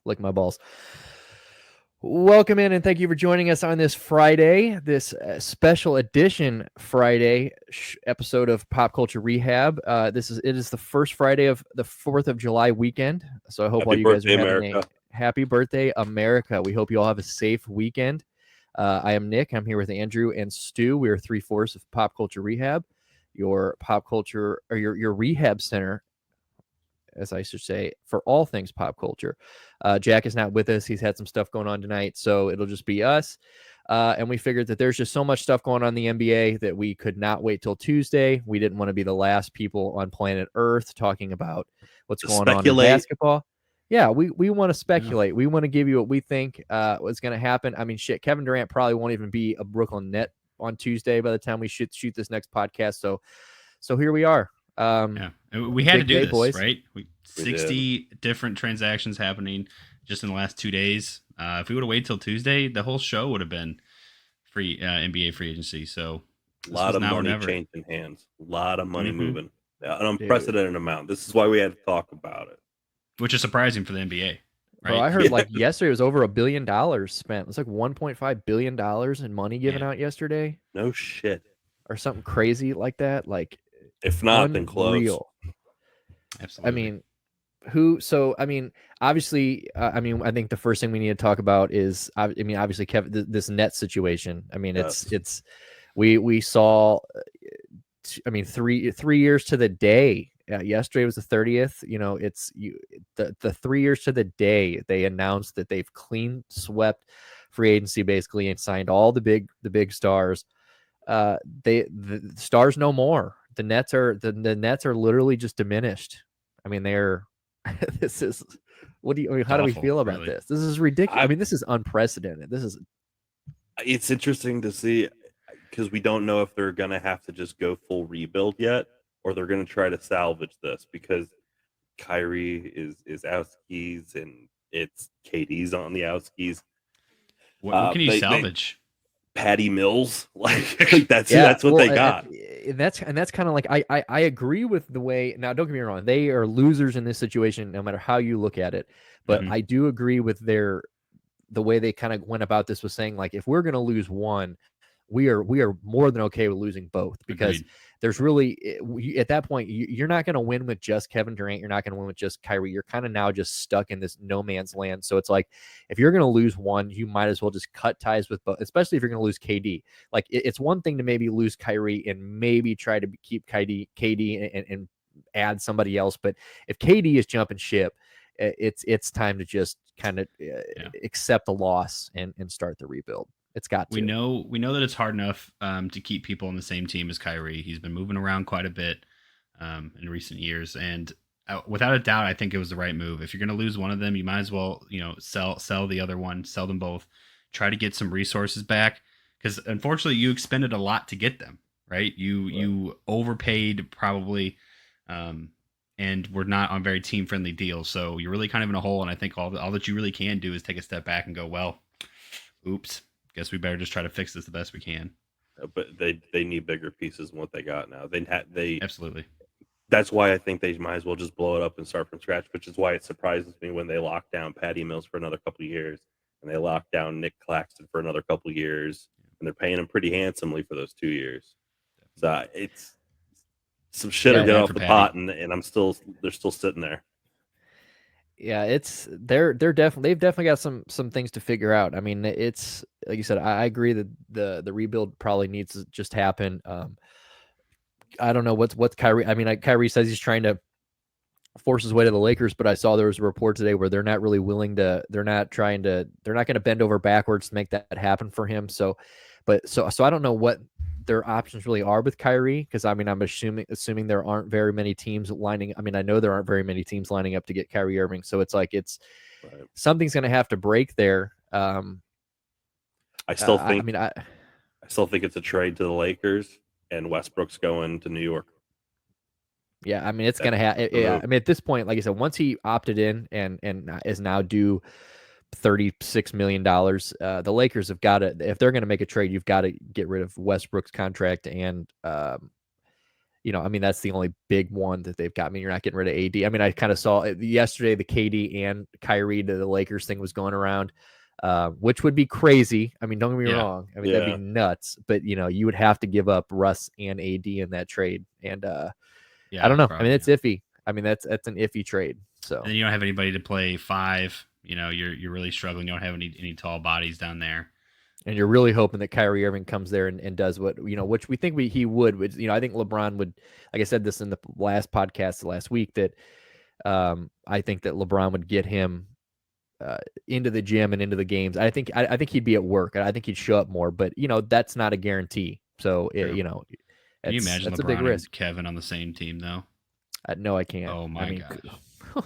Lick my balls. Welcome in and thank you for joining us on this Friday, this special edition Friday episode of Pop Culture Rehab. It is the first Friday of the 4th of July weekend. So I hope all you guys are having a happy birthday, America. We hope you all have a safe weekend. I am Nick. I'm here with Andrew and Stu. We are 3/4 of Pop Culture Rehab, your pop culture or your rehab center, as I should say, for all things pop culture. Jack is not with us. He's had some stuff going on tonight, so it'll just be us. And we figured that there's just so much stuff going on in the NBA that we could not wait till Tuesday. We didn't want to be the last people on planet Earth talking about what's going on in basketball. Yeah, we want to speculate. Yeah. We want to give you what we think what's going to happen. I mean, shit, Kevin Durant probably won't even be a Brooklyn Net on Tuesday by the time we shoot this next podcast. So here we are. We had to do this, boys. Right? 60 different transactions happening just in the last 2 days. If we would have waited till Tuesday, the whole show would have been free NBA free agency. So a lot of money changing hands, a lot of money moving, an unprecedented amount. This is why we had to talk about it, which is surprising for the NBA. Right? Bro, I heard like yesterday it was over $1 billion spent. It was like $1.5 billion in money given out yesterday. No shit, or something crazy like that. Like, if not, then close. Absolutely. I mean, obviously, I think the first thing we need to talk about is, obviously, Kevin, this net situation. I mean, we saw, 3 years to the day. Yesterday was the 30th. You know, the 3 years to the day they announced that they've clean swept free agency basically and signed all the big stars. The stars no more. The nets are literally just diminished. I mean, they're this is how do we feel about this? This is ridiculous. I mean, this is unprecedented. It's interesting to see because we don't know if they're gonna have to just go full rebuild yet, or they're gonna try to salvage this because Kyrie is out skis and it's KD's on the out skis. What can you salvage? Patty Mills, like that's what they got. And that's kind of like I agree with the way. Now, don't get me wrong, they are losers in this situation, no matter how you look at it. But I do agree with the way they kind of went about this was saying, like, if we're going to lose one, we are more than okay with losing both, because there's really, at that point, you're not going to win with just Kevin Durant. You're not going to win with just Kyrie. You're kind of now just stuck in this no man's land. So it's like, if you're going to lose one, you might as well just cut ties with both, especially if you're going to lose KD. Like, it's one thing to maybe lose Kyrie and maybe try to keep KD and add somebody else. But if KD is jumping ship, it's time to just kind of accept the loss and start the rebuild. It's got to. We know that it's hard enough to keep people on the same team as Kyrie. He's been moving around quite a bit in recent years, and without a doubt, I think it was the right move. If you're going to lose one of them, you might as well, sell the other one, sell them both, try to get some resources back, because unfortunately, you expended a lot to get them. Right? You overpaid probably, and we're not on very team friendly deals, so you're really kind of in a hole. And I think all that you really can do is take a step back and go, well, oops. Guess we better just try to fix this the best we can. But they need bigger pieces than what they got now. They absolutely. That's why I think they might as well just blow it up and start from scratch. Which is why it surprises me when they lock down Patty Mills for another couple of years, and they lock down Nick Claxton for another couple of years, and they're paying him pretty handsomely for those 2 years. So it's some shit to get off the pot, and they're still sitting there. Yeah, they've definitely got some things to figure out. I mean, it's like you said, I agree that the rebuild probably needs to just happen. I don't know what's Kyrie. I mean, Kyrie says he's trying to force his way to the Lakers, but I saw there was a report today where they're not really willing to. They're not going to bend over backwards to make that happen for him. So I don't know what their options really are with Kyrie, because I mean, I'm assuming there aren't very many teams lining. I mean, I know there aren't very many teams lining up to get Kyrie Irving, so it's like something's going to have to break there. I still think it's a trade to the Lakers, and Westbrook's going to New York. Yeah, I mean, it's going to happen. Yeah, I mean, at this point, like I said, once he opted in and is now due $36 million, the Lakers have got to, if they're going to make a trade, you've got to get rid of Westbrook's contract and I mean, that's the only big one that they've got. I mean, you're not getting rid of AD. I mean, I kind of saw yesterday the KD and Kyrie to the Lakers thing was going around, which would be crazy. I mean, don't get me wrong. I mean, that'd be nuts. But you would have to give up Russ and AD in that trade, and I don't know. I mean, it's iffy. I mean, that's an iffy trade. So and you don't have anybody to play 5. You're really struggling. You don't have any tall bodies down there. And you're really hoping that Kyrie Irving comes there and does what, which we think he would. I think LeBron would, like I said this in the last podcast last week, that I think that LeBron would get him into the gym and into the games. I think he'd be at work. I think he'd show up more, but that's not a guarantee. So, can you imagine that's LeBron a big risk. and Kevin on the same team though? No, I can't. Oh my gosh.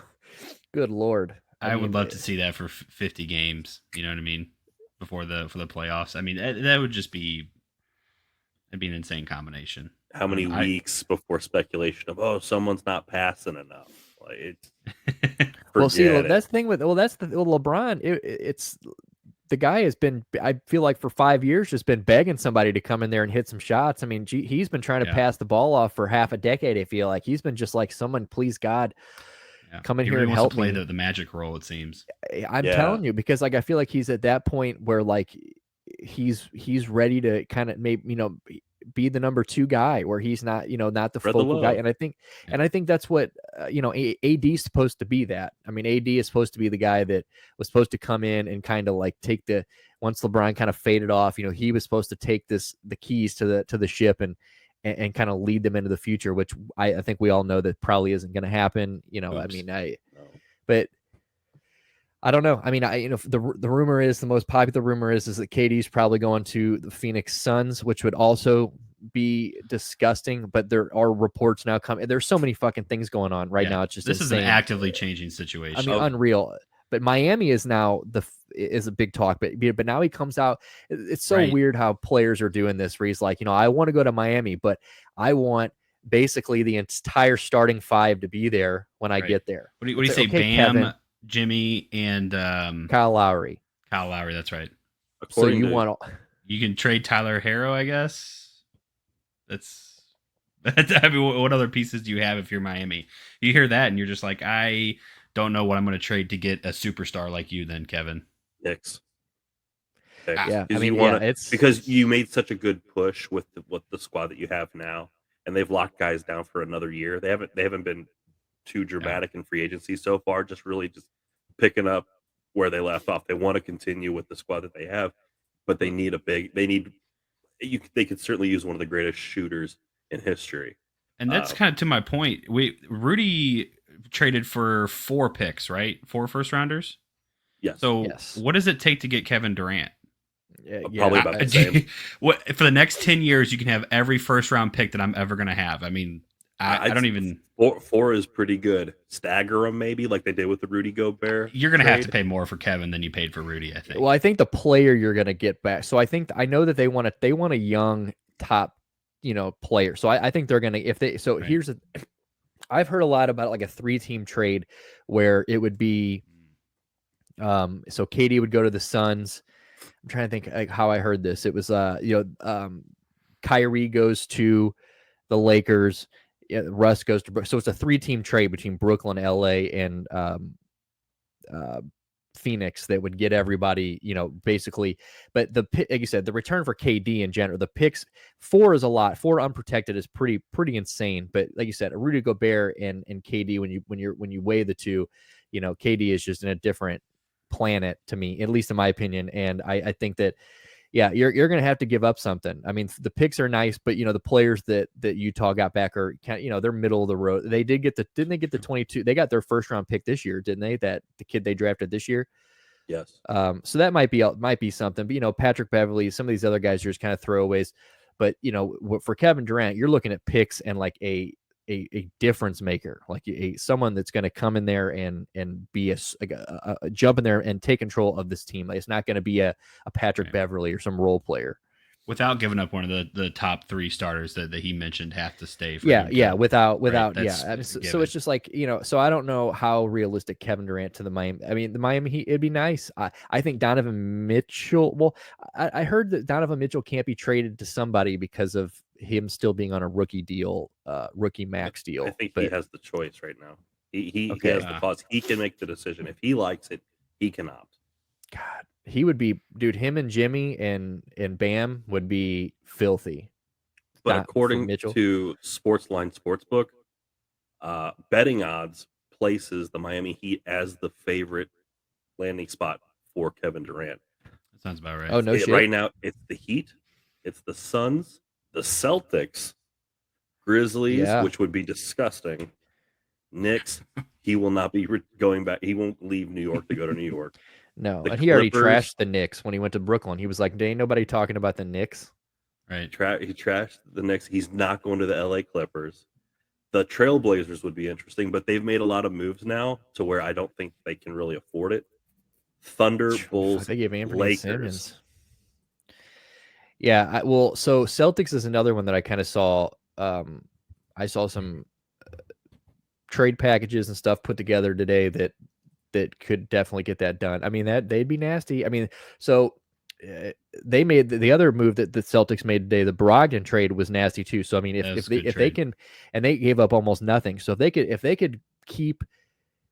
Good Lord. I would love to see that for 50 games. You know what I mean? For the playoffs. I mean, that would just be, it'd be an insane combination. How many weeks before speculation of someone's not passing enough? Like, well, see, that's the thing with LeBron. It's the guy has been, I feel like for 5 years, just been begging somebody to come in there and hit some shots. I mean, he's been trying to pass the ball off for half a decade. I feel like he's been just like, someone, please God, come in here and help play me. The magic role, it seems. I'm telling you, because like I feel like he's at that point where like he's ready to kind of maybe be the number 2 guy, where he's not not the focal guy. And I think that's what AD is supposed to be. That I mean, AD is supposed to be the guy that was supposed to come in and kind of like take once LeBron kind of faded off. He was supposed to take the keys to the ship and kind of lead them into the future, which I think we all know that probably isn't going to happen. But I don't know. I mean, the rumor is, the most popular rumor is that KD's probably going to the Phoenix Suns, which would also be disgusting. But there are reports now coming. There's so many fucking things going on right now. It's just this insane. is an actively changing situation. I mean, unreal. But Miami is now is a big talk, but now he comes out. It's so weird how players are doing this, where he's like, I want to go to Miami, but I want basically the entire starting 5 to be there when I get there. What do you say? Okay, Bam, Kevin, Jimmy, and Kyle Lowry. Kyle Lowry, that's right. So you can trade Tyler Herro, I guess. I mean, what other pieces do you have if you're Miami? You hear that and you're just like, I don't know what I'm going to trade to get a superstar like you then, Kevin. Knicks. Yeah, I mean, it's because you made such a good push with the squad that you have now, and they've locked guys down for another year. They haven't been too dramatic in free agency so far. Just picking up where they left off. They want to continue with the squad that they have, but they need they could certainly use one of the greatest shooters in history. And that's kind of to my point. Rudy traded for 4 picks, right? 4 first rounders. Yes. So what does it take to get Kevin Durant? Probably about the same. For the next 10 years, you can have every first round pick that I'm ever going to have. I mean, I don't even. 4 is pretty good. Stagger them maybe, like they did with the Rudy Gobert. You're going to have to pay more for Kevin than you paid for Rudy, I think. Well, I think the player you're going to get back. So I know that they want a young top, player. So I think they're going to I've heard a lot about like a 3-team trade where it would be. So KD would go to the Suns. I'm trying to think how I heard this. It was Kyrie goes to the Lakers. Russ goes to, so it's a 3-team trade between Brooklyn, LA, and Phoenix that would get everybody, basically. But like you said, the return for KD in general, the picks, 4 is a lot. 4 unprotected is pretty insane. But like you said, a Rudy Gobert and KD, when you weigh the two, KD is just in a different planet to me, at least in my opinion. And I think that, you're going to have to give up something. I mean, the picks are nice, but the players that Utah got back are they're middle of the road. They didn't they get the 22? They got their first round pick this year, didn't they? That the kid they drafted this year. Yes. So that might be something. But Patrick Beverley, some of these other guys are just kind of throwaways. But for Kevin Durant, you're looking at picks and like a difference maker, like someone that's going to come in there and be a jump in there and take control of this team. Like, it's not going to be a Patrick Beverley or some role player. without giving up one of the top 3 starters that he mentioned have to stay for Yeah, him yeah, to, without, right? yeah. That's I mean, a so given. it's just like, so I don't know how realistic Kevin Durant to the Miami. I mean, the Miami Heat, it'd be nice. I think Donovan Mitchell. Well, I heard that Donovan Mitchell can't be traded to somebody because of him still being on a rookie deal, rookie max deal. I think he But has the choice right now. He okay, has the clause. He can make the decision. If he likes it, he can opt. God, he would be, dude. Him and Jimmy and Bam would be filthy. But Not for according Mitchell. to Sportsline Sportsbook, betting odds places the Miami Heat as the favorite landing spot for Kevin Durant. That sounds about right. Oh no shit! Right now, it's the Heat, it's the Suns, the Celtics, Grizzlies, Yeah. which would be disgusting. Knicks, he will not be going back. He won't leave New York to go to New York. No, The and he already Clippers- trashed the Knicks when he went to Brooklyn. He was like, "There ain't nobody talking about the Knicks." Right. He trashed the Knicks. He's not going to the LA Clippers. The Trailblazers would be interesting, but they've made a lot of moves now to where I don't think they can really afford it. Thunder, Bulls, They gave Anthony Lakers. Simmons. Yeah, so Celtics is another one that I kind of saw. I saw some trade packages and stuff put together today that could definitely get that done. I mean, that they'd be nasty. I mean, so they made the other move that the Celtics made today. The Brogdon trade was nasty too. So I mean, if they can, and they gave up almost nothing. So if they could keep.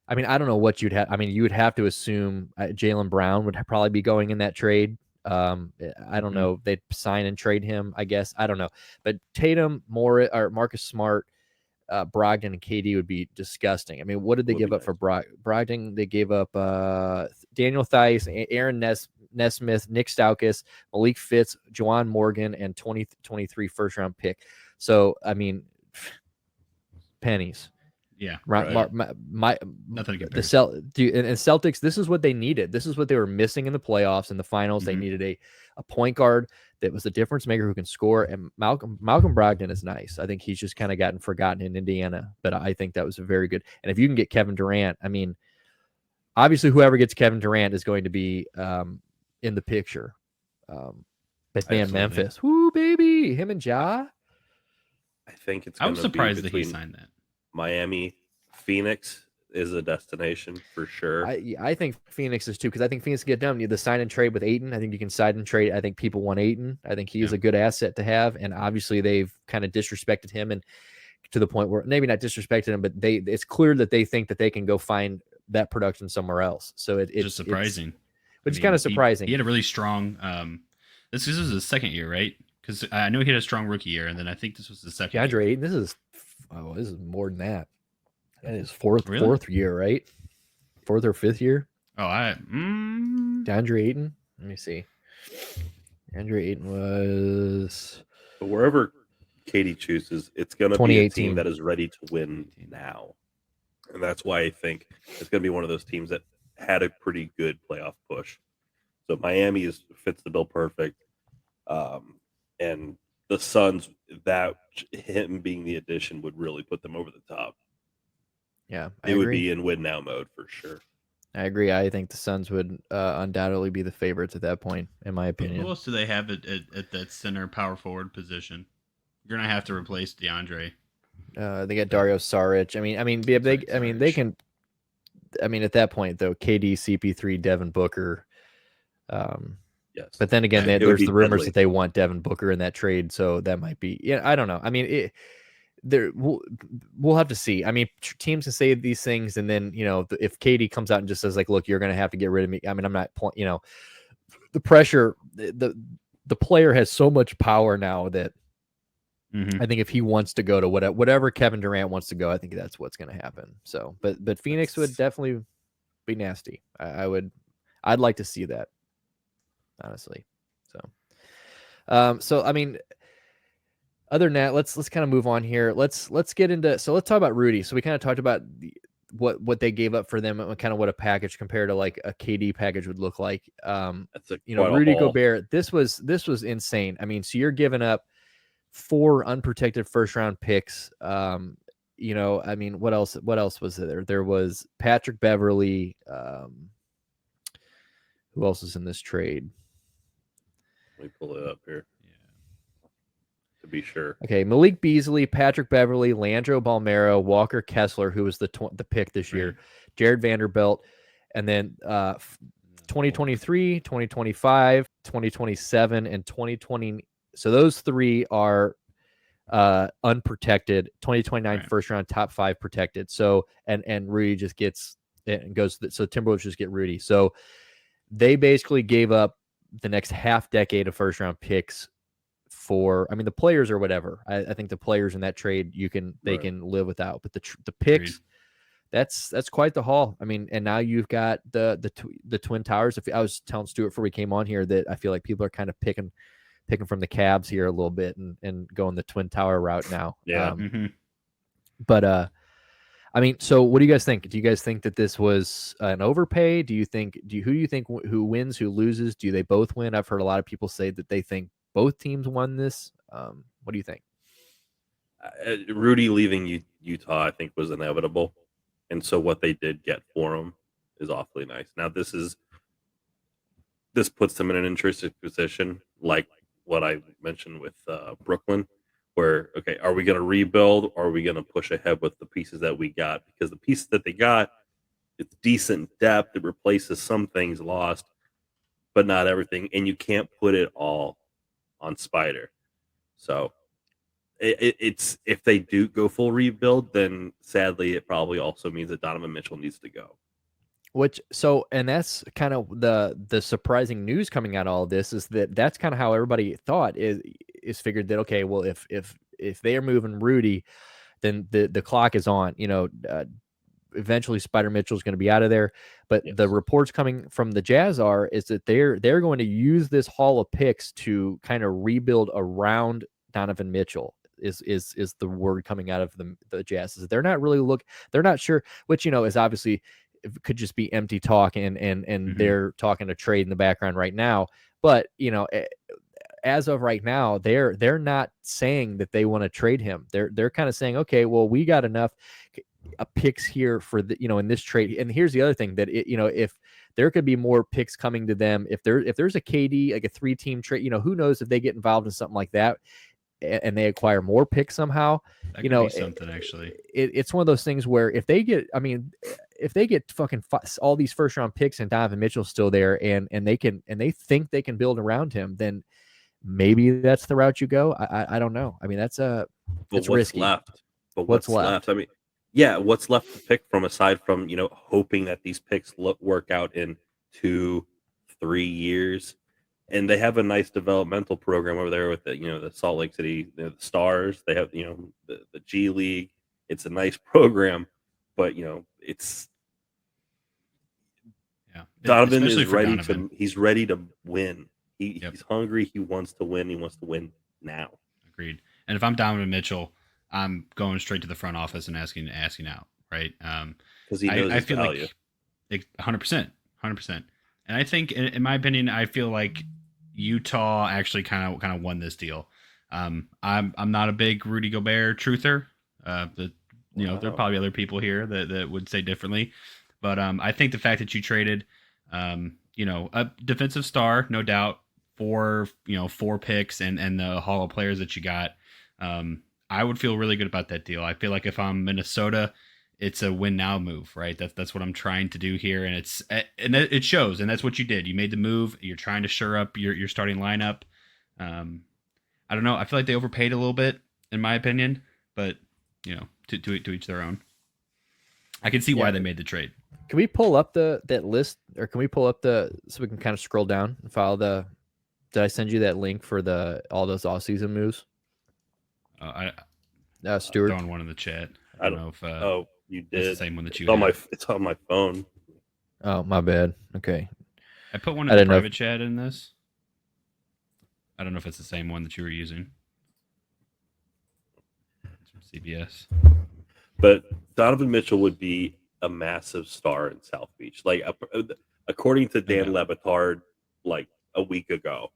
I mean, I don't know what you'd have. I mean, you would have to assume Jaylen Brown would probably be going in that trade. I don't know. They'd sign and trade him, I guess. I don't know. But Tatum, Marcus Smart, Brogdon, and KD would be disgusting. I mean, what did they give up for Brogdon? They gave up Daniel Theis, Aaron Nesmith, Nick Stauskas, Malik Fitz, Juwan Morgan, and 2023 first-round pick. So, I mean, pennies. Yeah, right. Nothing to and Celtics. This is what they needed. This is what they were missing in the playoffs and the finals. They needed a point guard that was a difference maker who can score. And Malcolm Brogdon is nice. I think he's just kind of gotten forgotten in Indiana, but I think that was a very good. And if you can get Kevin Durant, I mean, obviously whoever gets Kevin Durant is going to be in the picture. But man, Memphis, whoo baby, him and Ja. I think it's. I was surprised that he signed that. Miami, Phoenix is a destination for sure. I think Phoenix is too, because I think Phoenix can get done. You the sign and trade with Ayton. I think you can sign and trade. I think people want Ayton. I think he is a good asset to have, and obviously they've kind of disrespected him, and to the point where maybe not disrespected him, but it's clear that they think that they can go find that production somewhere else. So it's just surprising. Which is kind of surprising. He had a really strong. This was his second year, right? Because I know he had a strong rookie year, and then I think this was the second. DeAndre Ayton. This is more than that. That is fourth year, right? Fourth or fifth year. Oh, DeAndre Ayton. Let me see. DeAndre Ayton was. But wherever Katie chooses, it's going to be a team that is ready to win now, and that's why I think it's going to be one of those teams that had a pretty good playoff push. So Miami fits the bill perfect, and the Suns, that him being the addition would really put them over the top. Yeah, it would be in win now mode for sure. I agree. I think the Suns would undoubtedly be the favorites at that point, in my opinion. Who else do they have at that center power forward position? You're gonna have to replace DeAndre. They got Dario Saric. They can. I mean, at that point though, KD, CP3, Devin Booker. Yes. But then again, there's the rumors that they want Devin Booker in that trade, so that might be. Yeah, I don't know. I mean, we'll have to see. I mean, teams can say these things, and then if KD comes out and just says like, "Look, you're going to have to get rid of me." I mean, I'm not. The pressure. The player has so much power now that I think if he wants to go to whatever Kevin Durant wants to go, I think that's what's going to happen. So, but Phoenix would definitely be nasty. I'd like to see that. Honestly. So I mean, other than that, let's kind of move on here. Let's get into, so let's talk about Rudy. So we kind of talked about what they gave up for them and kind of what a package compared to like a KD package would look like. Rudy Gobert, this was insane. I mean, so you're giving up 4 unprotected first round picks. I mean, what else was there? There was Patrick Beverly. Who else is in this trade? Let me pull it up here. to be sure. Okay, Malik Beasley, Patrick Beverly, Leandro Balmero, Walker Kessler, who was the pick this year, Jared Vanderbilt, and then 2023, 2025, 2027, and 2020. So those three are unprotected. 2029 first round, top 5 protected. So and Rudy just gets and goes. So Timberwolves just get Rudy. So they basically gave up the next half decade of first round picks for, I mean, the players or whatever. I think the players in that trade they can live without, but the picks, that's quite the haul. I mean, and now you've got the Twin Towers. If I was telling Stuart before we came on here that I feel like people are kind of picking from the Cavs here a little bit and going the Twin Tower route now. Yeah. But I mean, so what do you guys think? Do you guys think that this was an overpay? Who do you think who wins, who loses? Do they both win? I've heard a lot of people say that they think both teams won this. What do you think? Rudy leaving Utah, I think, was inevitable. And so what they did get for him is awfully nice. Now, this puts them in an interesting position, like what I mentioned with Brooklyn, where, okay, are we going to rebuild or are we going to push ahead with the pieces that we got? Because the pieces that they got, it's decent depth. It replaces some things lost, but not everything. And you can't put it all on Spider. So it's if they do go full rebuild, then sadly it probably also means that Donovan Mitchell needs to go. And that's kind of the surprising news coming out of all of this is that's kind of how everybody thought is figured that, okay, well, if they are moving Rudy, then the clock is on. Eventually Spider Mitchell is going to be out of there. But the reports coming from the Jazz is that they're going to use this haul of picks to kind of rebuild around Donovan Mitchell. Is the word coming out of the Jazz. Is they're not really they're not sure, which is obviously it could just be empty talk and they're talking a trade in the background right now. But as of right now, they're not saying that they want to trade him. They're kind of saying, okay, well, we got enough picks here for in this trade. And here's the other thing that if there could be more picks coming to them, if there's a KD, like a 3-team trade, who knows if they get involved in something like that and they acquire more picks somehow, that could be something actually. It's one of those things where if they get fucking all these first round picks and Donovan Mitchell's still there and they think they can build around him, then maybe that's the route you go. I don't know. I mean, it's risky. What's left? I mean, yeah, what's left to pick from aside from, hoping that these picks work out in 2-3 years? And they have a nice developmental program over there with the Salt Lake City, the Stars. They have, the G League. It's a nice program, but it's Donovan is ready he's ready to win. He's hungry. He wants to win. He wants to win now. Agreed. And if I'm Donovan Mitchell, I'm going straight to the front office and asking out, right? Because he knows his value. Like 100%. And I think, in my opinion, I feel like Utah actually kind of won this deal. I'm not a big Rudy Gobert truther. There are probably other people here that would say differently, but I think the fact that you traded, a defensive star, no doubt, for 4 picks and the haul of players that you got, I would feel really good about that deal. I feel like if I'm Minnesota, it's a win now move, right? That's what I'm trying to do here, and it shows, and that's what you did. You made the move. You're trying to shore up your starting lineup. I don't know. I feel like they overpaid a little bit, in my opinion, but to each their own. I can see why they made the trade. Can we pull up that list, or can we pull up so we can kind of scroll down and follow Did I send you that link for all those off-season moves? Stuart, throwing one in the chat. I don't know if. You did. It's the same one that you it's on my phone. Oh, my bad. Okay. I put one in the private chat in this. I don't know if it's the same one that you were using. It's from CBS. But Donovan Mitchell would be a massive star in South Beach. Like, according to Dan Le Batard, like a week ago,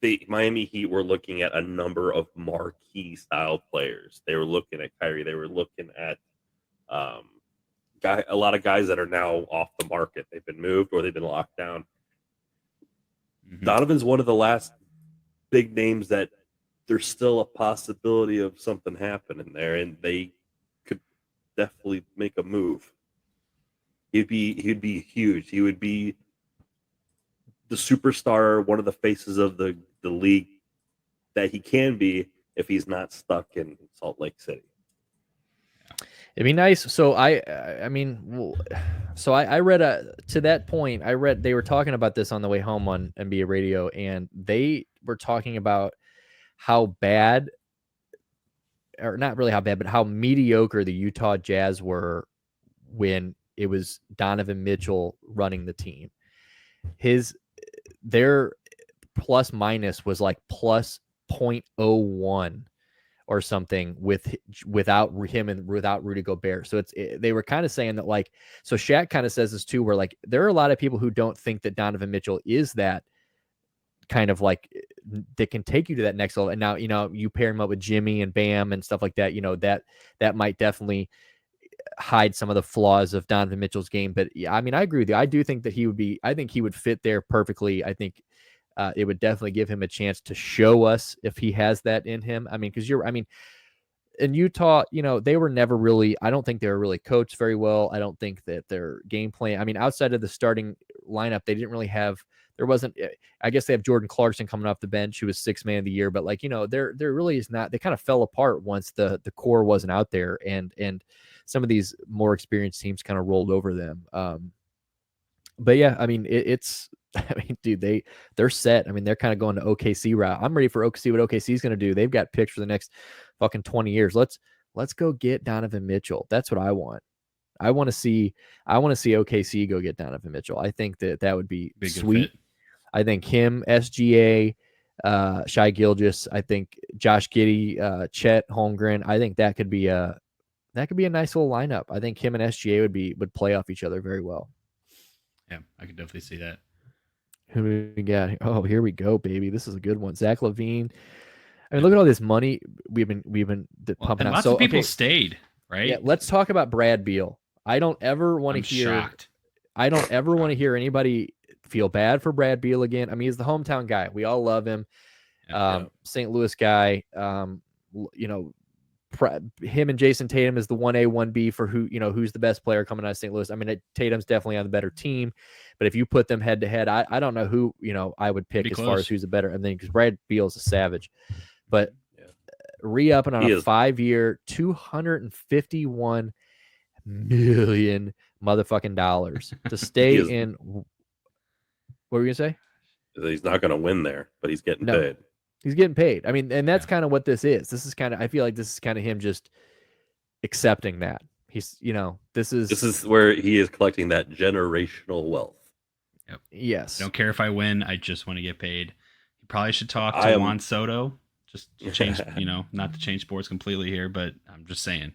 the Miami Heat were looking at a number of marquee style players. They were looking at Kyrie. They were looking at a lot of guys that are now off the market. They've been moved or they've been locked down. Donovan's one of the last big names that there's still a possibility of something happening there, and they could definitely make a move. He'd be huge. He would be the superstar, one of the faces of the league that he can be if he's not stuck in Salt Lake City. It'd be nice. So I mean, so I read to that point. I read they were talking about this on the way home on NBA radio, and they were talking about how bad, or not really how bad, but how mediocre the Utah Jazz were when it was Donovan Mitchell running the team. Their plus minus was like plus 0.01 or something without him and without Rudy Gobert. So they were kind of saying that, like, so Shaq kind of says this too, where like there are a lot of people who don't think that Donovan Mitchell is that kind of like that can take you to that next level. And now, you pair him up with Jimmy and Bam and stuff like that, that might definitely hide some of the flaws of Donovan Mitchell's game. But yeah, I mean, I agree with you. I do think that I think he would fit there perfectly. I think it would definitely give him a chance to show us if he has that in him. I mean, because in Utah, they were never really, I don't think they were really coached very well. I don't think that their game plan, I mean, outside of the starting lineup, they didn't really have, there wasn't, I guess they have Jordan Clarkson coming off the bench, who was 6th man of the year, but like, there really is not, they kind of fell apart once the core wasn't out there, and some of these more experienced teams kind of rolled over them. But yeah, I mean, dude, they're set. I mean, they're kind of going to OKC route. I'm ready for OKC, what OKC is going to do. They've got picks for the next fucking 20 years. Let's go get Donovan Mitchell. That's what I want. I want to see OKC go get Donovan Mitchell. I think that would be sweet. I think him, SGA, Shai Gilgeous, I think Josh Giddey, Chet Holmgren. I think that could be a nice little lineup. I think him and SGA would play off each other very well. Yeah, I could definitely see that. Who do we got? Oh, here we go, baby. This is a good one. Zach Levine. I mean, look at all this money we've been pumping and out. Lots of people stayed, right? Yeah, let's talk about Brad Beal. I don't ever want to hear. Shocked. I don't ever want to hear anybody feel bad for Brad Beal again. I mean, he's the hometown guy. We all love him. St. Louis guy. Him and Jason Tatum is the 1A, 1B for who's the best player coming out of St. Louis. I mean, Tatum's definitely on the better team, but if you put them head to head, I don't know who I would pick as far as who's a better. I mean, because Brad Beal is a savage, but re-upping on a 5-year, $251 million motherfucking dollars to stay in. What were you gonna say? He's not going to win there, but he's getting paid. He's getting paid. I mean, and that's kind of what this is. This is kind of, I feel like this is kind of him just accepting that. He's, this is where he is collecting that generational wealth. Yep. Yes. I don't care if I win. I just want to get paid. He probably should talk to Juan Soto. Just to change, not to change sports completely here, but I'm just saying,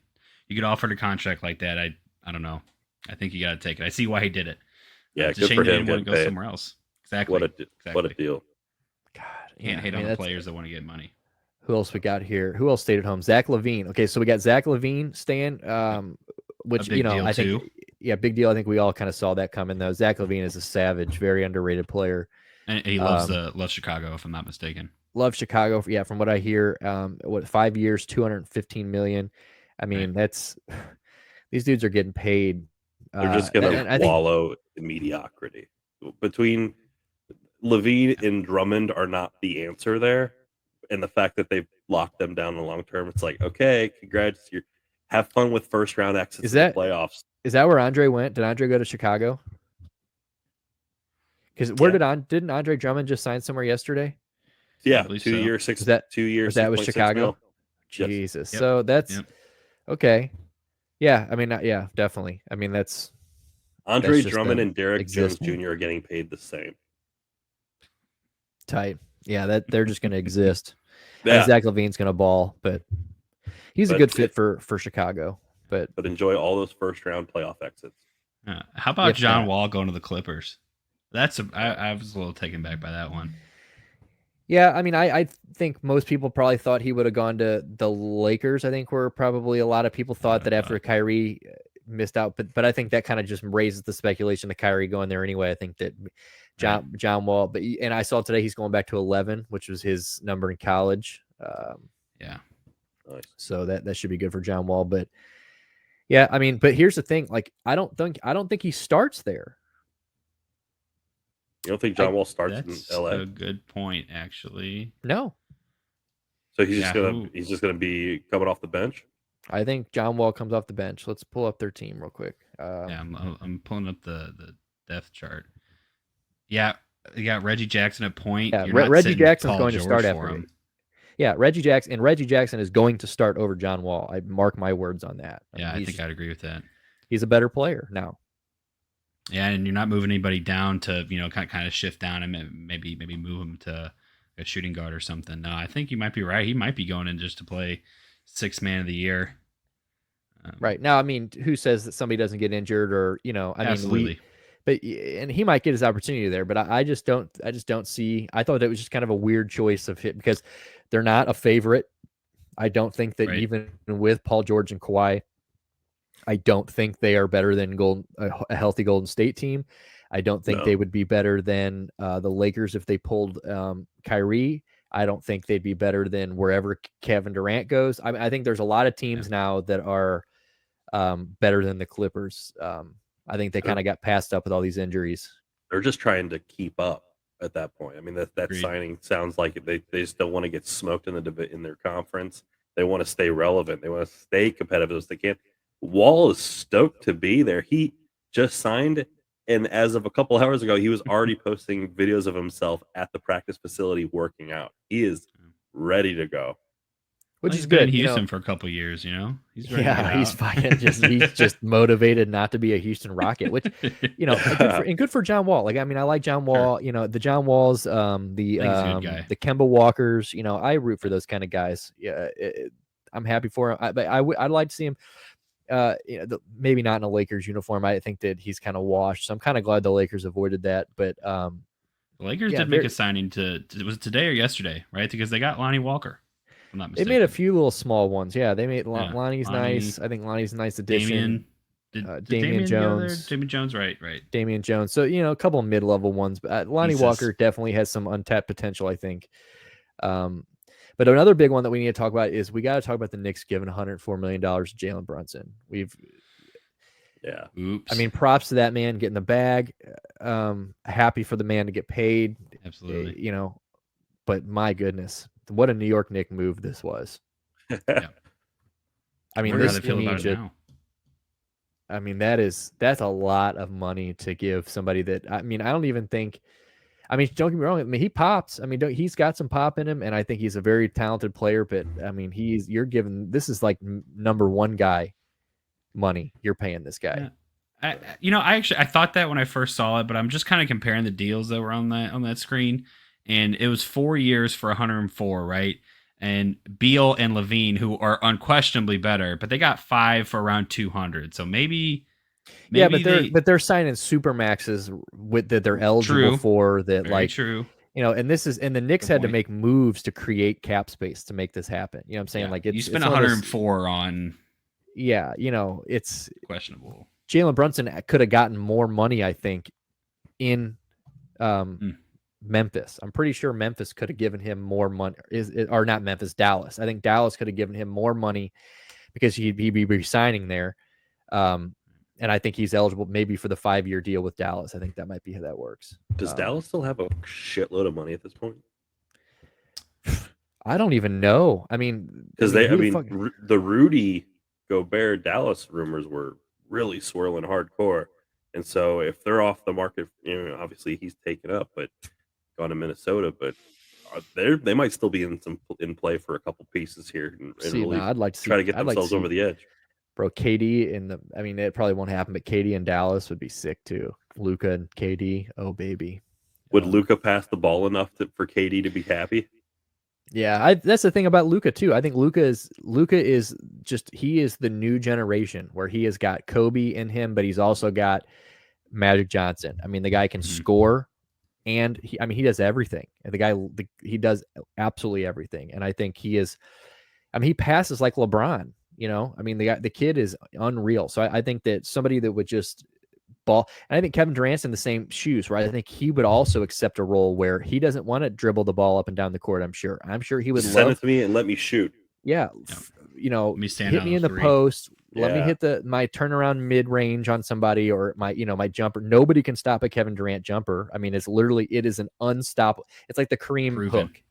you get offered a contract like that. I don't know. I think you got to take it. I see why he did it. Yeah, it's a shame he didn't want to go somewhere else. Exactly. What a deal. God, can't hate on the players that want to get money. Who else we got here? Who else stayed at home? Zach Levine. Okay, so we got Zach Levine staying, which I think, big deal. I think we all kind of saw that coming though. Zach Levine is a savage, very underrated player, and he loves Chicago, if I'm not mistaken. Love Chicago. Yeah, from what I hear, 5 years, $215 million. I mean, that's these dudes are getting paid. They're just gonna wallow in mediocrity. Between Levine and Drummond are not the answer there, and the fact that they've locked them down in the long term, it's like, okay, congrats. Have fun with first round exits in the playoffs. Is that where Andre went? Did Andre go to Chicago? Because didn't Andre Drummond just sign somewhere yesterday? Yeah, 2 years, 6. That 2 years. That was Chicago. Jesus. Yep. So that's okay. Yeah, I mean, definitely. I mean, that's Andre Drummond and Derek Jones Jr. are getting paid the same. Tight. Yeah, that they're just going to exist. Zach Levine's going to ball, but he's a good fit for Chicago. But enjoy all those first round playoff exits. How about John Wall going to the Clippers? I was a little taken back by that one. Yeah, I mean, I think most people probably thought he would have gone to the Lakers. I think where probably a lot of people thought that after Kyrie missed out, but I think that kind of just raises the speculation of Kyrie going there anyway. I think that John Wall, and I saw today he's going back to 11, which was his number in college. Yeah. Nice. So that should be good for John Wall. But yeah, I mean, but here's the thing: like, I don't think he starts there. You don't think John Wall starts in That's LA? a good point, actually. No, So he's just gonna be coming off the bench. I think John Wall comes off the bench. Let's pull up their team real quick. Yeah, I'm pulling up the depth chart. Yeah, you got Reggie Jackson at point. Yeah, You're not Reggie sitting Jackson's Paul going to George start for after him. him. Yeah, Reggie Jackson is going to start over John Wall. I mark my words on that. I think I'd agree with that. He's a better player now. Yeah, and you're not moving anybody down to kind of shift down and maybe move him to a shooting guard or something. No, I think you might be right. He might be going in just to play sixth man of the year. Right now, I mean, who says that somebody doesn't get injured or Absolutely. and he might get his opportunity there, but I just don't see. I thought that was just kind of a weird choice of hit because they're not a favorite. I don't think that even with Paul George and Kawhi, I don't think they are better than a healthy Golden State team. I don't think they would be better than the Lakers if they pulled Kyrie. I don't think they'd be better than wherever Kevin Durant goes. I think there's a lot of teams now that are better than the Clippers. I think they kind of got passed up with all these injuries. They're just trying to keep up at that point. I mean, that signing sounds like they just don't want to get smoked in their conference. They want to stay relevant. They want to stay competitive as they can. Wall is stoked to be there. He just signed, and as of a couple hours ago, he was already posting videos of himself at the practice facility working out. He is ready to go. Which is good. In Houston for a couple of years, He's ready he's fucking he's just motivated not to be a Houston Rocket, which good for John Wall. Like, I mean, I like John Wall. Sure. The John Walls, the Kemba Walkers. I root for those kind of guys. Yeah, I'm happy for him. But I'd like to see him. Maybe not in a Lakers uniform. I think that he's kind of washed. So I'm kind of glad the Lakers avoided that. But the Lakers did make a signing was it today or yesterday, right? Because they got Lonnie Walker. I'm not mistaken. They made a few little small ones. Yeah, they made Lonnie's nice. I think Lonnie's a nice addition. Damian Jones. Damian Jones, right. Damian Jones. So, a couple of mid-level ones. But Lonnie Walker definitely has some untapped potential, I think. But another big one that we need to talk about is we got to talk about the Knicks giving $104 million to Jalen Brunson. Oops. I mean, props to that man getting the bag. Happy for the man to get paid. Absolutely. But my goodness, what a New York Knicks move this was. Yeah. I mean, this now. I mean, that's a lot of money to give somebody that, I mean, I don't even think, I mean, don't get me wrong. I mean, he pops. I mean, he's got some pop in him, and I think he's a very talented player. But I mean, this is like number one guy money. You're paying this guy. Yeah. I thought that when I first saw it, but I'm just kind of comparing the deals that were on that screen, and it was 4 years for 104, right? And Beal and Levine, who are unquestionably better, but they got 5 for around 200. So maybe but they're signing super maxes that they're eligible for. That Very true. And the Knicks had to make moves to create cap space to make this happen. You know what I'm saying? Yeah. Like you spent 104 on. Yeah, it's questionable. Jalen Brunson could have gotten more money, I think, in Memphis. I'm pretty sure Memphis could have given him more money. Or not Memphis, Dallas. I think Dallas could have given him more money because he'd be resigning there. And I think he's eligible maybe for the 5-year deal with Dallas. I think that might be how that works. Does Dallas still have a shitload of money at this point? I don't even know. I mean, because the Rudy Gobert Dallas rumors were really swirling hardcore, and so if they're off the market, obviously he's taken up, but gone to Minnesota, but they might still be in play for a couple pieces here, and really I'd like to try to get themselves over the edge. Bro, KD it probably won't happen, but KD in Dallas would be sick too. Luka and KD, oh baby. Would Luka pass the ball enough for KD to be happy? Yeah, that's the thing about Luka too. I think Luka is he is the new generation where he has got Kobe in him, but he's also got Magic Johnson. I mean, the guy can score, and he does everything. And he does absolutely everything. And I think he passes like LeBron. The kid is unreal. So I think that somebody that would just ball. And I think Kevin Durant's in the same shoes, right? I think he would also accept a role where he doesn't want to dribble the ball up and down the court. I'm sure he would Send it to me and let me shoot. Yeah, Let me stand hit on me a in the three. post. Let me Yeah. hit my turnaround mid range on somebody, or my jumper. Nobody can stop a Kevin Durant jumper. I mean, it is an unstoppable. It's like the Kareem Proven. hook.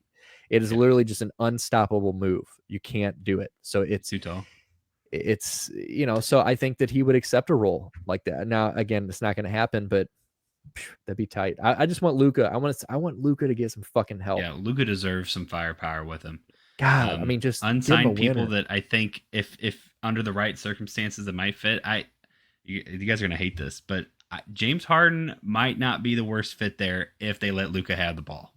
It is literally just an unstoppable move. You can't do it. So it's too tall. It's so I think that he would accept a role like that. Now, again, it's not going to happen, but that'd be tight. I just want Luka. I want Luka to get some fucking help. Yeah, Luka deserves some firepower with him. God, I mean, just unsigned people that I think if under the right circumstances it might fit. You guys are gonna hate this, but James Harden might not be the worst fit there if they let Luka have the ball.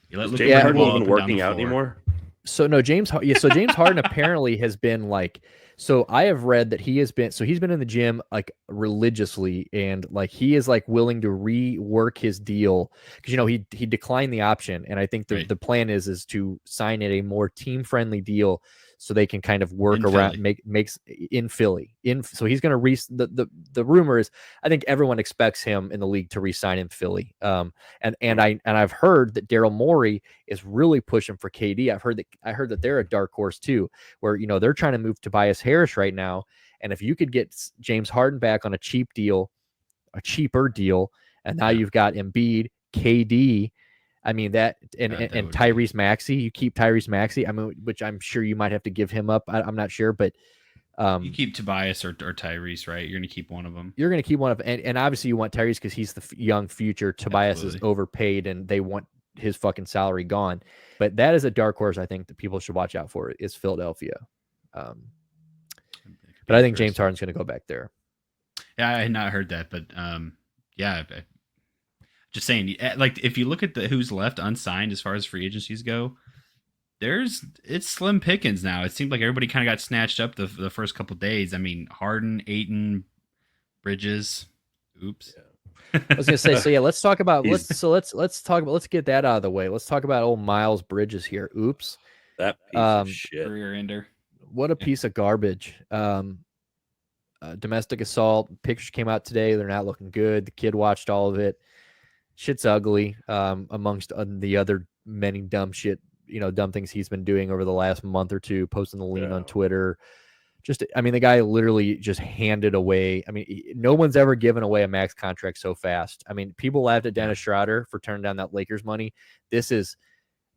You let Luka James have the Harden ball even working out anymore. So no, James Harden apparently has been like. So I have read that he's been in the gym like religiously, and like he is like willing to rework his deal because he declined the option, and I think the plan is to sign it a more team friendly deal so they can kind of work in around Philly. makes in Philly so he's going to the rumor is I think everyone expects him in the league to re-sign in Philly, and I've heard that Daryl Morey is really pushing for KD. I heard that they're a dark horse too, where they're trying to move Tobias Harris right now, and if you could get James Harden back on a cheaper deal, and now you've got Embiid, KD. I mean that, and Tyrese Maxey. You keep Tyrese Maxey. I mean, which I'm sure you might have to give him up. I'm not sure, but you keep Tobias or Tyrese, right? You're going to keep one of them. You're going to keep one of, and obviously you want Tyrese because he's the young future. Tobias is overpaid, and they want his fucking salary gone. But that is a dark horse I think that people should watch out for is Philadelphia. But I think James Harden's going to go back there. Yeah, I had not heard that, but yeah. Just saying, like if you look at who's left unsigned as far as free agencies go, it's slim pickings now. It seemed like everybody kind of got snatched up the first couple days. I mean, Harden, Ayton, Bridges. Oops. Yeah. I was gonna say, so yeah, let's talk about let's get that out of the way. Let's talk about old Miles Bridges here. Oops. That piece of shit. Career ender. What a piece of garbage. Domestic assault pictures came out today. They're not looking good. The kid watched all of it. Shit's ugly. Amongst the other many dumb things he's been doing over the last month or two, posting the lean on Twitter. The guy literally just handed away. I mean, no one's ever given away a max contract so fast. I mean, people laughed at Dennis Schroeder for turning down that Lakers money. This is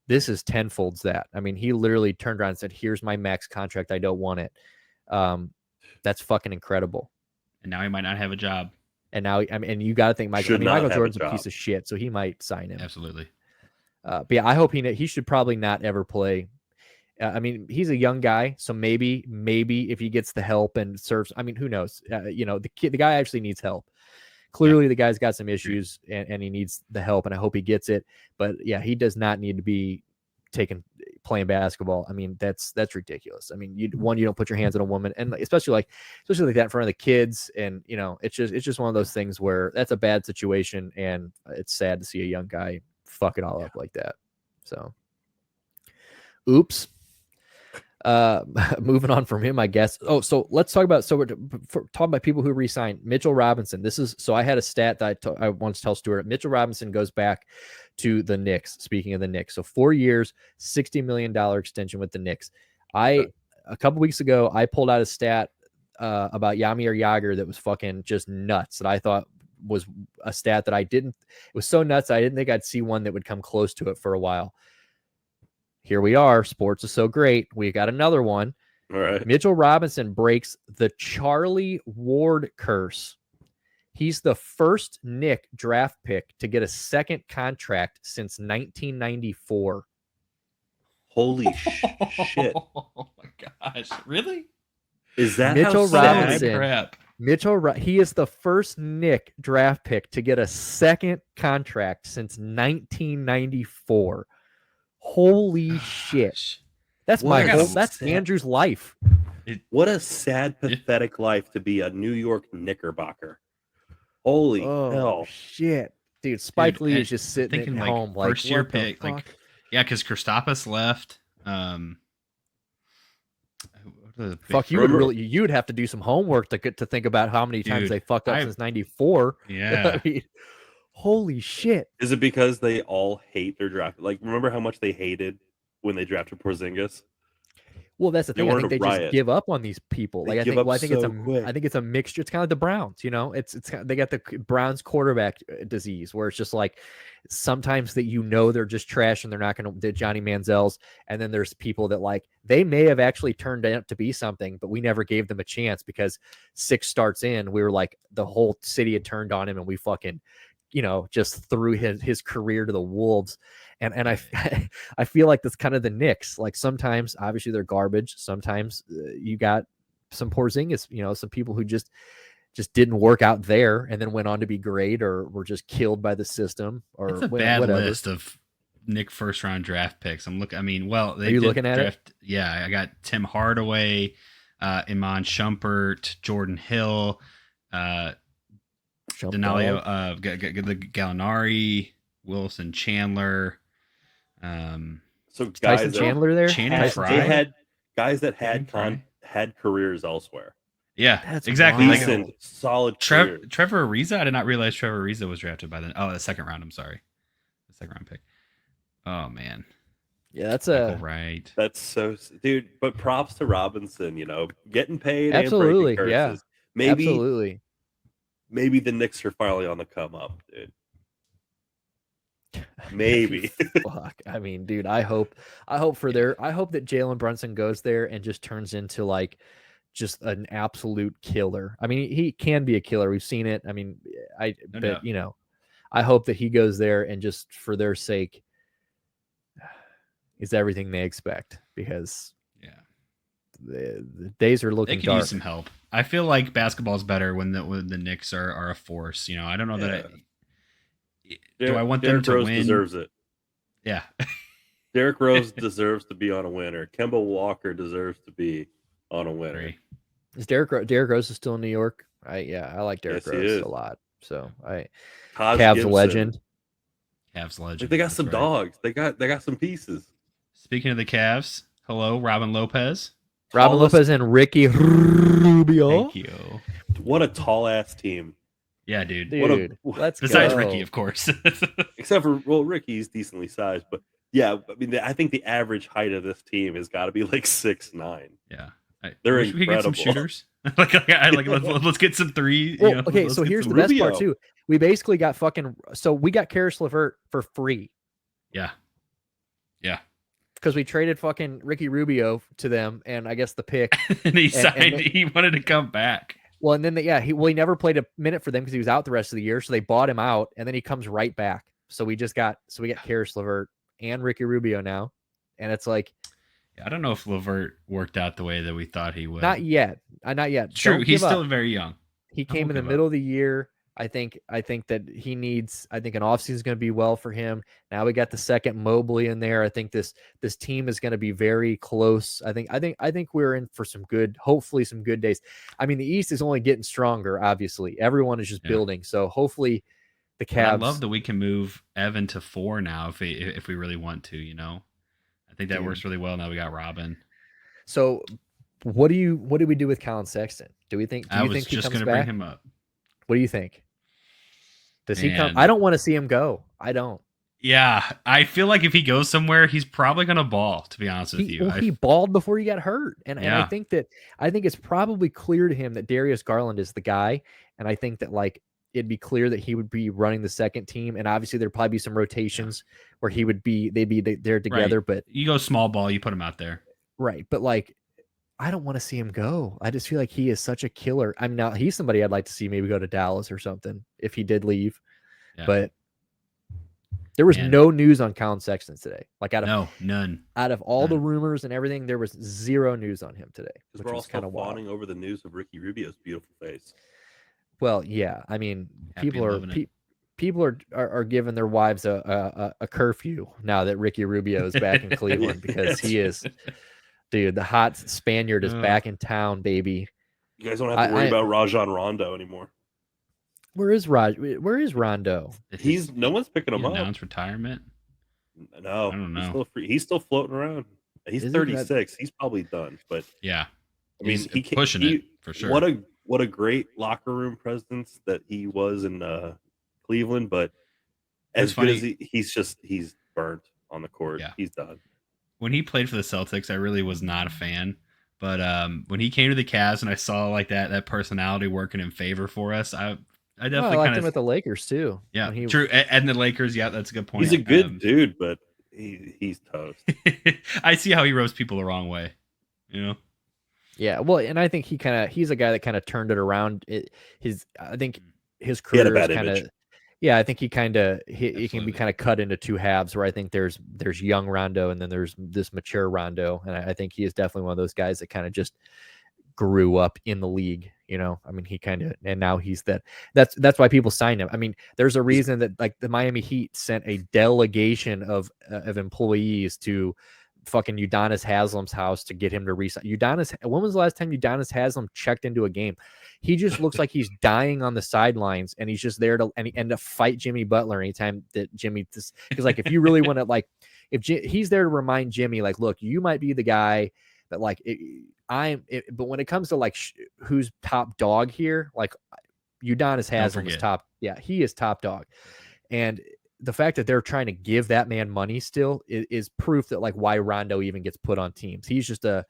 tenfolds that. I mean, he literally turned around and said, "Here's my max contract. I don't want it." That's fucking incredible. And now he might not have a job. And now, and you got to think Michael Jordan's a piece of shit, so he might sign him. Absolutely. But yeah, I hope he should probably not ever play. I mean, he's a young guy, so maybe if he gets the help and serves, I mean, who knows? The guy actually needs help. Clearly, the guy's got some issues, and he needs the help, and I hope he gets it. But yeah, he does not need to be playing basketball. I mean, that's ridiculous. I mean, you don't put your hands on a woman, and especially like that in front of the kids, and it's just one of those things where that's a bad situation, and it's sad to see a young guy fuck it all up like that. So, oops. Moving on from him, I guess. Oh, so let's talk about. So we're talking about people who re-signed. Mitchell Robinson. I had a stat that I once tell Stuart. Mitchell Robinson goes back to the Knicks. Speaking of the Knicks, so 4 years, $60 million extension with the Knicks. A couple weeks ago, I pulled out a stat about Jaromir Jagr that was fucking just nuts. That I thought was a stat that it was so nuts I didn't think I'd see one that would come close to it for a while. Here we are. Sports is so great. We got another one. All right. Mitchell Robinson breaks the Charlie Ward curse. He's the first Knick draft pick to get a second contract since 1994. Holy shit. Oh my gosh. Really? Is that Mitchell how Robinson? Crap. He is the first Knick draft pick to get a second contract since 1994. Holy shit. That's that's Andrew's life. What a sad, pathetic life to be a New York Knickerbocker. Holy hell. Shit. Dude, Spike Lee is just sitting at home like, first year pick. Like, yeah, because Kristaps left. Fuck, you would have to do some homework to think about how many times they fucked up since '94. Yeah. I mean, holy shit. Is it because they all hate their draft? Like, remember how much they hated when they drafted Porzingis? Well, that's the thing. I think they just give up on these people. They I think it's a mixture. It's kind of like the Browns, you know. They got the Browns quarterback disease, where it's just like sometimes that they're just trash and they're not going to Johnny Manziel's, and then there's people that like they may have actually turned out to be something, but we never gave them a chance because 6 starts in, we were like the whole city had turned on him and we fucking, just threw his career to the wolves. And I feel like that's kind of the Knicks. Like sometimes, obviously, they're garbage. Sometimes you got some Porzingis, some people who just didn't work out there and then went on to be great or were just killed by the system. Or it's a bad list of Knick first round draft picks. Are you looking at it? Yeah, I got Tim Hardaway, Iman Shumpert, Jordan Hill, Danilo, Gallinari, Wilson Chandler. So guys Tyson Chandler there. They had guys that had careers elsewhere. Yeah, that's exactly. Decent, solid. Trevor Ariza. I did not realize Trevor Ariza was drafted by the second round. I'm sorry, the second round pick. Oh man. Yeah, that's right. That's so, dude. But props to Robinson. Getting paid. Absolutely. And breaking curses. Yeah. Absolutely. Maybe the Knicks are finally on the come up, dude. Maybe. Fuck. I mean, dude, I hope that Jalen Brunson goes there and just turns into like just an absolute killer. I mean, he can be a killer. We've seen it. I mean, I hope that he goes there and just for their sake is everything they expect, because the days are looking dark. They could use some help. I feel like basketball's better when the Knicks are a force. I don't know that. Do I want them to Rose win? Deserves it. Yeah. Derrick Rose deserves to be on a winner. Kemba Walker deserves to be on a winner. Is Derrick Rose is still in New York? I like Derrick Rose a lot. So Cavs legend. Like they got some dogs. They got some pieces. Speaking of the Cavs, hello, Robin Lopez. Lopez and Ricky Rubio. Thank you. What a tall ass team. Yeah, dude. Let's Besides go. Ricky, of course. Except for Ricky's decently sized, but yeah, I mean, I think the average height of this team has got to be like 6'9". Yeah, they're incredible. We get some shooters. Let's get some three. Well, okay, so here's the best part too. We basically got we got Karis LeVert for free. Yeah. Because we traded fucking Ricky Rubio to them, and I guess the pick. and he signed. He wanted to come back. Well, and then he never played a minute for them because he was out the rest of the year. So they bought him out, and then he comes right back. So we got Karis LeVert and Ricky Rubio now, and it's like, I don't know if LeVert worked out the way that we thought he would. Not yet. Not yet. True, he's still very young. He came in the middle of the year. I think that he needs. I think an offseason is going to be well for him. Now we got the second Mobley in there. I think this team is going to be very close. I think we're in for hopefully some good days. I mean, the East is only getting stronger. Obviously, everyone is just building. So hopefully, the Cavs. I love that we can move Evan to 4 now if we really want to. I think that works really well. Now we got Robin. So, what do we do with Colin Sexton? Do you think he comes back? I was just going to bring him up. What do you think? Does he come? I don't want to see him go. I don't. Yeah, I feel like if he goes somewhere, he's probably going to ball, to be honest with you. He balled before he got hurt. And I think it's probably clear to him that Darius Garland is the guy. And I think that it'd be clear that he would be running the second team. And obviously there'd probably be some rotations where they'd be there together. Right. But you go small ball, you put him out there. Right. But I don't want to see him go. I just feel like he is such a killer. He's somebody I'd like to see maybe go to Dallas or something if he did leave. Yeah. But there was no news on Colin Sexton today. None. Out of all the rumors and everything, there was zero news on him today. Because we're all kind of fawning over the news of Ricky Rubio's beautiful face. Well, yeah. I mean, people are giving their wives a curfew now that Ricky Rubio is back in Cleveland because he is. Dude, the hot Spaniard is back in town, baby. You guys don't have to worry about Rajon Rondo anymore. Where is Rondo? No one's picking him up. Announced retirement? No, I don't know. He's still floating around. He's 36. He's probably done. But yeah, I mean, He's he pushing it for sure. What a great locker room presence that he was in Cleveland, but as good as he's burnt on the court. Yeah. He's done. When he played for the Celtics, I really was not a fan. But when he came to the Cavs and I saw like that personality working in favor for us, I definitely liked him at the Lakers too. Yeah, true. And the Lakers, yeah, that's a good point. He's a good dude, but he's toast. I see how he rubs people the wrong way. Yeah, well, and I think he's a guy that kind of turned it around. I think his career is kind of. Yeah, I think he can be kind of cut into two halves where I think there's young Rondo and then there's this mature Rondo. And I think he is definitely one of those guys that kind of just grew up in the league, I mean, he kind of, and now he's that's why people signed him. I mean, there's a reason that like the Miami Heat sent a delegation of employees to fucking Udonis Haslam's house to get him to resign. When was the last time Udonis Haslam checked into a game? He just looks like he's dying on the sidelines, and he's just there to fight Jimmy Butler anytime that Jimmy, because like if you really want to like, he's there to remind Jimmy like, look, you might be the guy that like but when it comes to like who's top dog here, like Udonis Haslam is top. Yeah, he is top dog, and the fact that they're trying to give that man money still is proof that like why Rondo even gets put on teams. He's just a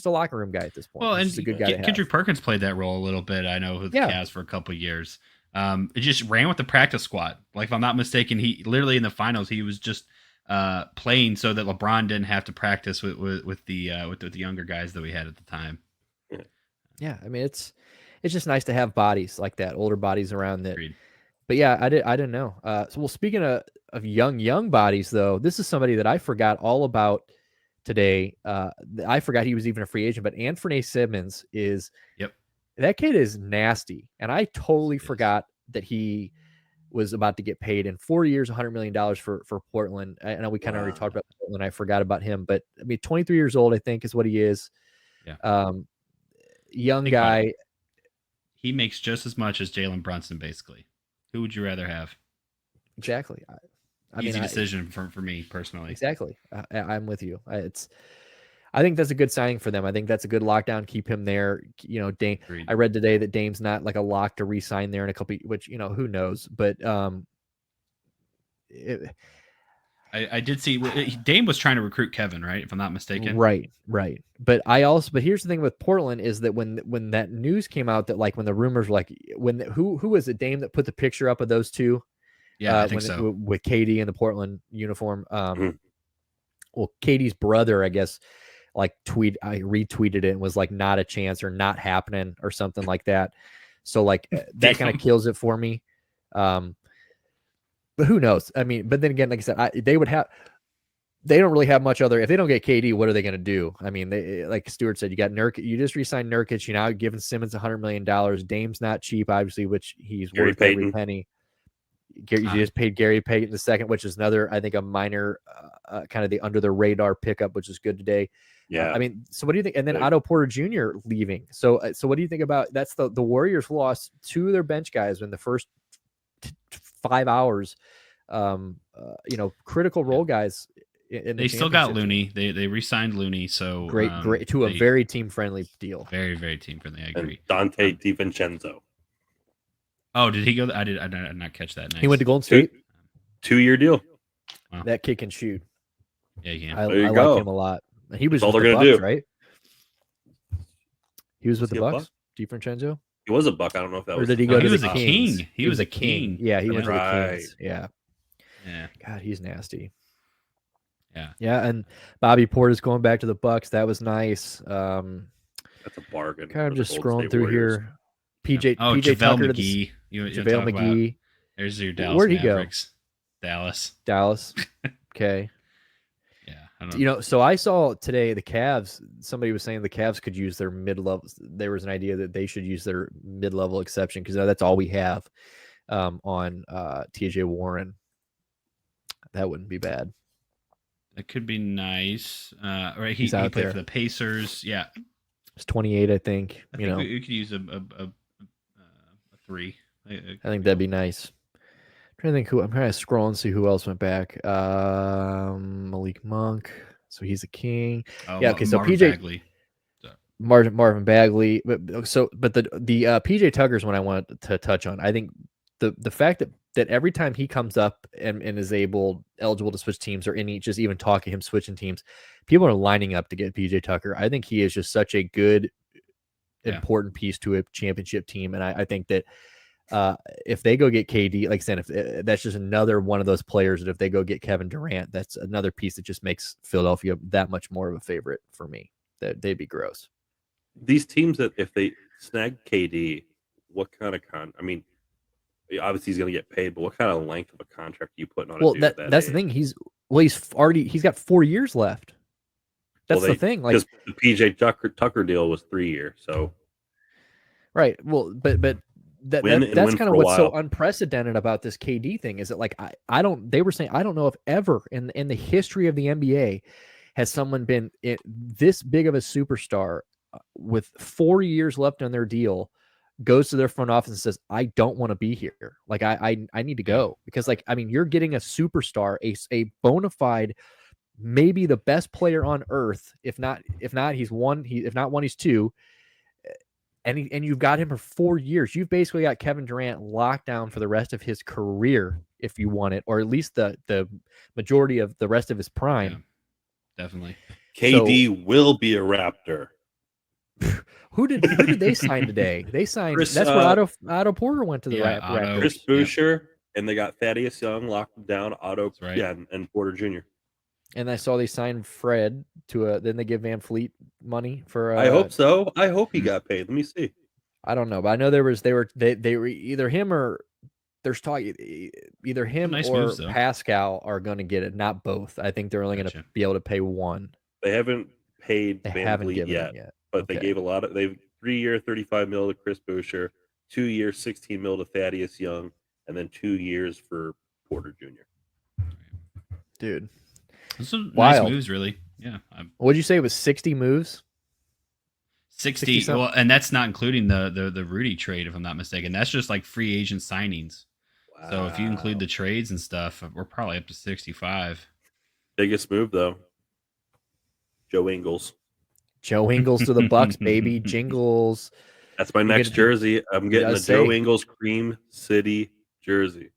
locker room guy at this point. Well, he's and a good guy. Kendrick Perkins played that role a little bit. I know with the Cavs for a couple of years. It just ran with the practice squad. Like if I'm not mistaken, he literally in the finals he was just playing so that LeBron didn't have to practice with the younger guys that we had at the time. Yeah, I mean it's just nice to have bodies like that, older bodies around that. Agreed. But yeah, I didn't know. Speaking of young bodies, though, this is somebody that I forgot all about today. I forgot he was even a free agent. But Fernie Simmons that kid is nasty, and I totally forgot that he was about to get paid in 4 years, $100 million for Portland. I know we kind of already talked about Portland. I forgot about him, but I mean, 23 years old, I think, is what he is. Yeah, young guy. He makes just as much as Jalen Brunson, basically. Who would you rather have? Exactly. Easy decision for me personally. Exactly. I'm with you. I think that's a good signing for them. I think that's a good lockdown. Keep him there. Dame. I read today that Dame's not like a lock to re-sign there in a couple, which who knows. But I did see Dame was trying to recruit Kevin, right? If I'm not mistaken. Right. But here's the thing with Portland is that when that news came out that like when the rumors were like who was it, Dame, that put the picture up of those two? Yeah, I think so. With KD in the Portland uniform. Well, KD's brother, I guess, like I retweeted it and was like not a chance or not happening or something like that. So like that kind of kills it for me. But who knows? I mean, but then again, like I said, they don't really have much other. If they don't get KD, what are they going to do? I mean, like Stuart said, you got Nurkic. You just re-signed Nurkic. You're now giving Simmons $100 million. Dame's not cheap, obviously, which he's worth every penny. You just paid Gary Payton II, which is another, I think, a minor, kind of the under the radar pickup, which is good today. Yeah. I mean, so what do you think? And then Otto Porter Jr. leaving. So what do you think about that's the Warriors lost two of their bench guys in the first 5 hours. Critical role guys. They still got Looney. They re-signed Looney. So great to a very team friendly deal. Very, very team friendly. I agree. And Dante DiVincenzo. Oh, did he go? I did not catch that. Nice. He went to Golden State. 2-year deal. Wow. That kid can shoot. Yeah, he can. I like him a lot. He was all with they're the gonna Bucks, do, right? He was with the Bucks. DiVincenzo. He was a Buck. I don't know if that or was. did he go to the Kings? King? He was a king. Yeah, he went to the Right. Kings. Yeah. Yeah. God, he's nasty. Yeah. Yeah, and Bobby Portis going back to the Bucks. That was nice. That's a bargain. Kind of for the just Golden scrolling State through Warriors. here. PJ JaVale Tucker McGee. JaVale McGee. There's your Dallas Where'd he Mavericks. Go? Dallas. Okay. Yeah. I don't know. So I saw today the Cavs. Somebody was saying the Cavs could use their mid-level. There was an idea that they should use their mid-level exception because that's all we have on TJ Warren. That wouldn't be bad. That could be nice. Right, he out played there for the Pacers. Yeah, it's 28, I think. I think we could use a 3. I think that'd be nice. I'm trying to scroll and see who else went back. Malik Monk. So he's a king. Oh, yeah. Okay. So Marvin PJ. Bagley. Marvin Bagley, but the PJ Tucker's one I wanted to touch on. I think the fact that every time he comes up and is eligible to switch teams, or any just even talking him switching teams, people are lining up to get PJ Tucker. I think he is just such a good, important piece to a championship team, and I think that if they go get KD, like I said, if that's just another one of those players that if they go get Kevin Durant, that's another piece that just makes Philadelphia that much more of a favorite for me. That they'd be gross. These teams that if they snag KD, what kind of I mean, obviously he's going to get paid, but what kind of length of a contract are you putting on? Well, that's the thing. He's got 4 years left. That's the thing. Like, because the PJ Tucker deal was 3 years, so right. Well, but that's kind of what's so unprecedented about this KD thing is that, like, they were saying, I don't know if ever in the history of the NBA has someone been this big of a superstar with 4 years left on their deal, goes to their front office and says, I don't want to be here. Like, I need to go. Because, like, I mean, you're getting a superstar, a bona fide, maybe the best player on earth. If not he's one, if not one, he's two. And you've got him for 4 years. You've basically got Kevin Durant locked down for the rest of his career, if you want it, or at least the majority of the rest of his prime. Yeah, definitely. KD will be a Raptor. Who did they sign today? They signed. That's where Otto Porter went to the Raptors. Chris Boucher, and they got Thaddeus Young locked down. Otto, right. and Porter Jr. And I saw they signed Fred to then they give Van Fleet money for. I hope so. I hope he got paid. Let me see. I don't know, but I know they were either him or there's talk either him or moves, Pascal are going to get it, not both. I think they're only going to be able to pay one. They haven't paid Van Fleet yet. But they gave they've 3-year $35 million to Chris Boucher, 2-year $16 million to Thaddeus Young, and then 2 years for Porter Jr. Dude, those are nice moves, really. Yeah. What'd you say it was 60 moves? 60. Well, and that's not including the Rudy trade, if I'm not mistaken. That's just like free agent signings. Wow. So if you include the trades and stuff, we're probably up to 65. Biggest move though, Joe Ingles. Joe Ingles to the Bucks, baby. Jingles. That's my next jersey. I'm getting a Joe Ingles Cream City jersey.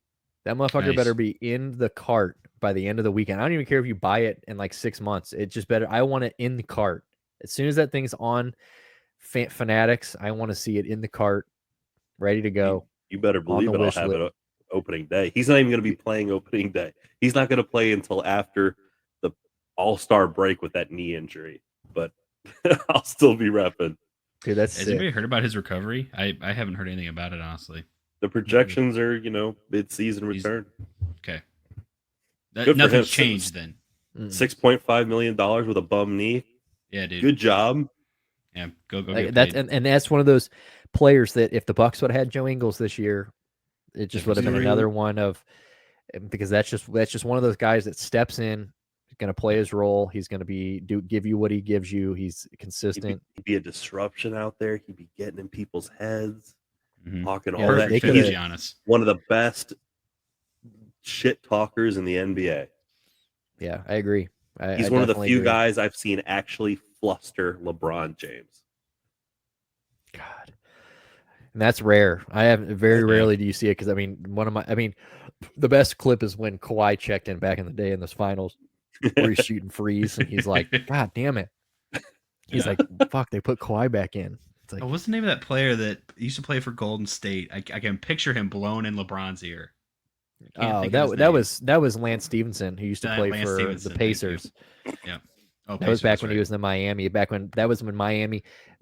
That motherfucker better be in the cart by the end of the weekend. I don't even care if you buy it in like 6 months. It just better. I want it in the cart. As soon as that thing's on Fanatics, I want to see it in the cart, ready to go. You better believe it. I'll have it opening day. He's not even going to be playing opening day. He's not going to play until after the All-Star break with that knee injury. But I'll still be repping. Dude, that's Has anybody heard about his recovery? I haven't heard anything about it, honestly. The projections are, mid-season return. Okay. Nothing's changed then. $6.5 million with a bum knee. Yeah, dude. Good job. Yeah, go get that. And that's one of those players that if the Bucks would have had Joe Ingles this year, it just would have been another one of, because that's just one of those guys that steps in, going to play his role. He's going to give you what he gives you. He's consistent. He'd be a disruption out there. He'd be getting in people's heads, talking all that. He's one of the best shit talkers in the NBA. Yeah, I agree. He's one of the few guys I've seen actually fluster LeBron James. God. And that's rare. Rarely do you see it, because the best clip is when Kawhi checked in back in the day in those finals where he's shooting freeze and he's like, God damn it. He's like, fuck, they put Kawhi back in. It's like, what's the name of that player that used to play for Golden State? I can picture him blown in LeBron's ear. That was Lance Stevenson, who used to play for the Pacers. Yeah. That was back when he was in Miami.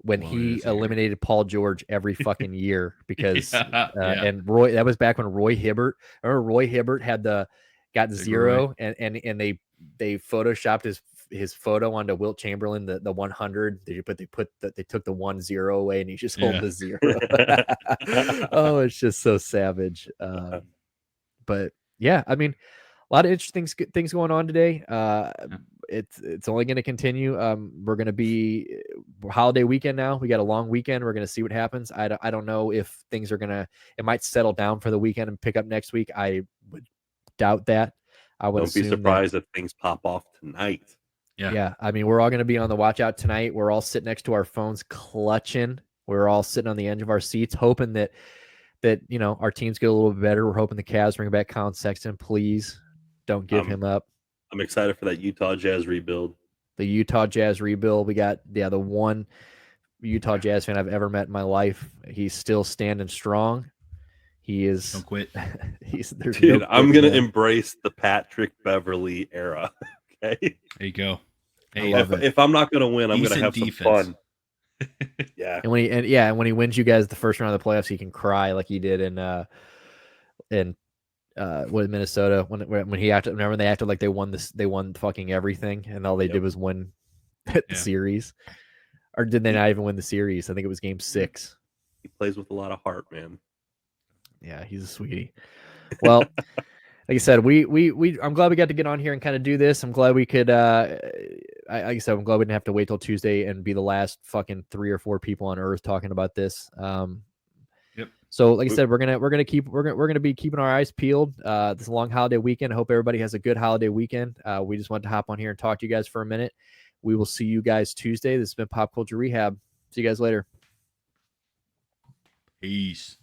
When he eliminated Paul George every fucking year because and Roy. That was back when Roy Hibbert. Remember Roy Hibbert got zero, and they photoshopped his photo onto Wilt Chamberlain, the 100. They took the 10 away, and he just held the 0. Oh, it's just so savage. But yeah, I mean, a lot of interesting things going on today. It's only going to continue. We're going to be holiday weekend now. We got a long weekend. We're going to see what happens. I don't know if things are it might settle down for the weekend and pick up next week. I would doubt that. I would don't be surprised if things pop off tonight. Yeah. I mean, we're all going to be on the watch out tonight. We're all sitting next to our phones, clutching. We're all sitting on the edge of our seats, hoping that our teams get a little bit better. We're hoping the Cavs bring back Colin Sexton. Please don't give him up. I'm excited for that Utah Jazz rebuild. The Utah Jazz rebuild. We got the one Utah Jazz fan I've ever met in my life. He's still standing strong. He is. Don't quit. Dude, I'm gonna embrace the Patrick Beverly era. Okay. There you go. Hey, if I'm not gonna win, I'm gonna have some fun. Yeah. And when he wins you guys the first round of the playoffs, he can cry like he did in Minnesota when he acted. Remember, they acted like they won fucking everything, and all they did was win the series. Or did they not even win the series? I think it was game 6. He plays with a lot of heart, man. Yeah, he's a sweetie. Well, like I said, I'm glad we got to get on here and kind of do this. I'm glad we could. Like I said, I'm glad we didn't have to wait till Tuesday and be the last fucking 3 or 4 people on Earth talking about this. Yep. So, like I said, we're gonna be keeping our eyes peeled. This is a long holiday weekend. I hope everybody has a good holiday weekend. We just wanted to hop on here and talk to you guys for a minute. We will see you guys Tuesday. This has been Pop Culture Rehab. See you guys later. Peace.